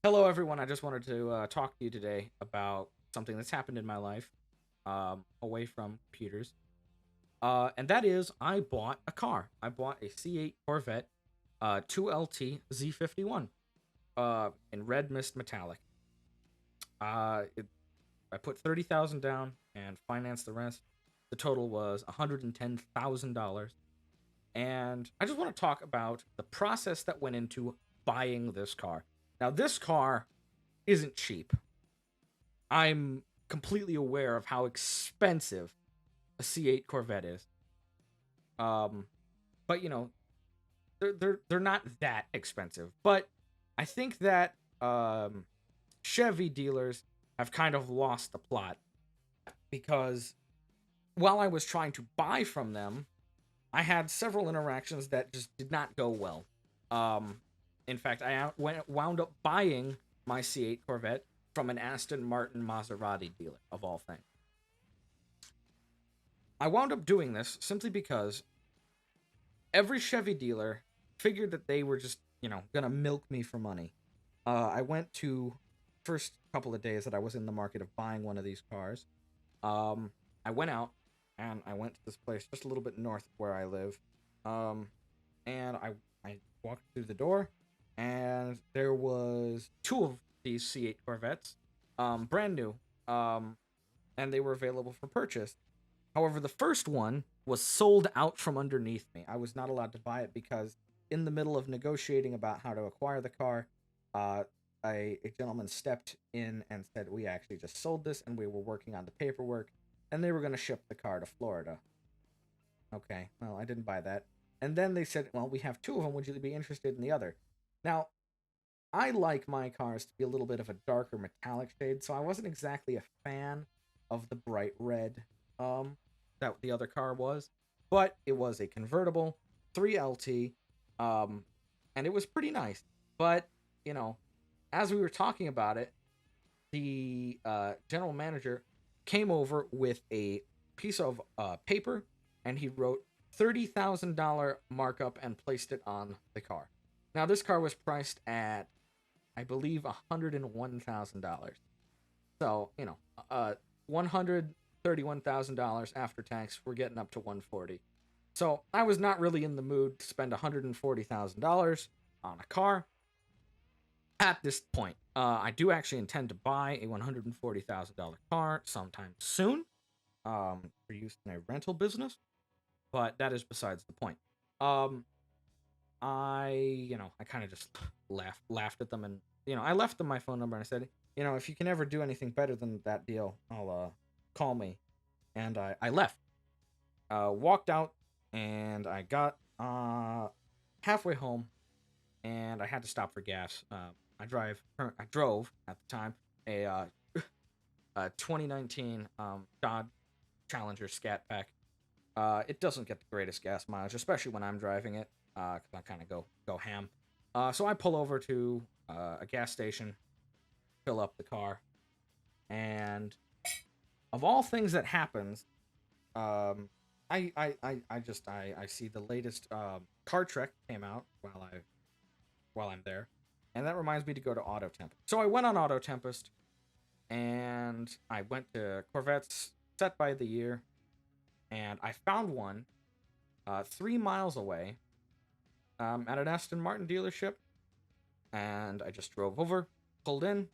Hello, everyone. I just wanted to talk to you today about something that's happened in my life, away from computers. And that is, I bought a car. I bought a C8 Corvette 2LT Z51 in red mist metallic. It, I put 30,000 down and financed the rest. The total was $110,000. And I just want to talk about the process that went into buying this car. Now, this car isn't cheap. I'm completely aware of how expensive a C8 Corvette is. Um, but they're not that expensive. But I think that Chevy dealers have kind of lost the plot because while I was trying to buy from them, I had several interactions that just did not go well. Um, in fact, wound up buying my C8 Corvette from an Aston Martin Maserati dealer, of all things. I wound up doing this simply because every Chevy dealer figured that they were just, gonna milk me for money. I went to first couple of days that I was in the market of buying one of these cars. I went out and I went to this place just a little bit north of where I live. Um, and I walked through the door, and there was two of these C8 Corvettes, brand new, and they were available for purchase. However, the first one was sold out from underneath me. I was not allowed to buy it because, in the middle of negotiating about how to acquire the car, uh, a gentleman stepped in and said, "We actually just sold this, and we were working on the paperwork, and they were going to ship the car to Florida." Okay, well, I didn't buy that. And then they said, "Well, we have two of them. Would you be interested in the other?" Now, I like my cars to be a little bit of a darker metallic shade, so I wasn't exactly a fan of the bright red that the other car was, but it was a convertible 3LT, um, and it was pretty nice. But you know, as we were talking about it, the general manager came over with a piece of paper, and he wrote $30,000 markup and placed it on the car. Now, this car was priced at, I believe, $101,000. So, $131,000 after tax. We're getting up to 140. So I was not really in the mood to spend $140,000 on a car at this point. I do actually intend to buy a $140,000 car sometime soon, for use in a rental business, but that is besides the point. Um, I kind of just laughed at them, and I left them my phone number, and I said, if you can ever do anything better than that deal, I'll call me. And I left, walked out, and I got halfway home, and I had to stop for gas. I drove at the time a 2019 Dodge Challenger Scat Pack. It doesn't get the greatest gas mileage, especially when I'm driving it, because I kind of go ham. So I pull over to a gas station, fill up the car, and of all things that happens, I see the latest Car Trek came out while I'm there, and that reminds me to go to Auto Tempest. So I went on Auto Tempest, and I went to Corvettes set by the year, and I found one 3 miles away, at an Aston Martin dealership, and I just drove over, pulled in,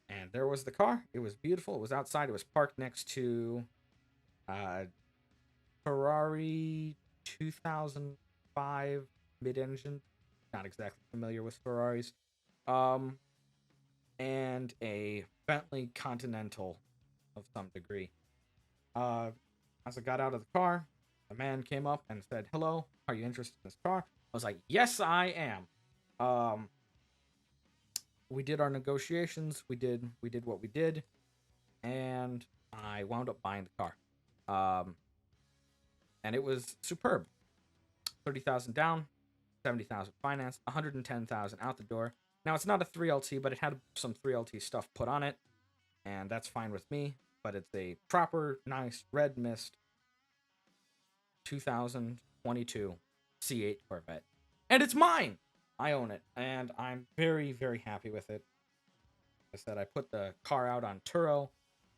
and there was the car. It was beautiful. It was outside. It was parked next to uh, Ferrari 2005 mid-engine. Not exactly familiar with Ferraris. Um, and a Bentley Continental of some degree. Uh, as I got out of the car, the man came up and said, "Hello, are you interested in this car?" I was like, "Yes, I am." Um, we did our negotiations. We did what we did, and I wound up buying the car. Um, and it was superb. 30,000 down, 70,000 finance, 110,000 out the door. Now it's not a 3LT, but it had some 3LT stuff put on it, and that's fine with me. But it's a proper, nice red mist 2022 C8 Corvette, and it's mine. I own it, and I'm very, very happy with it. I said, I put the car out on Turo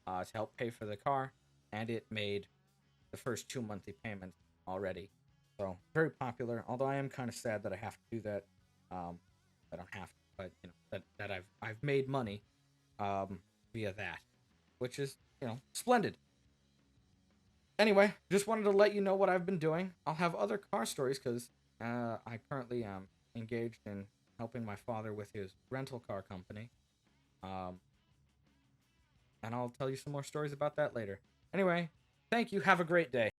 to help pay for the car, and it made the first 2 monthly payments already. So very popular. Although I am kind of sad that I have to do that. I don't have to, but that I've made money via that, which is splendid. Anyway, just wanted to let you know what I've been doing. I'll have other car stories because I currently am engaged in helping my father with his rental car company. Um, and I'll tell you some more stories about that later. Anyway, thank you. Have a great day.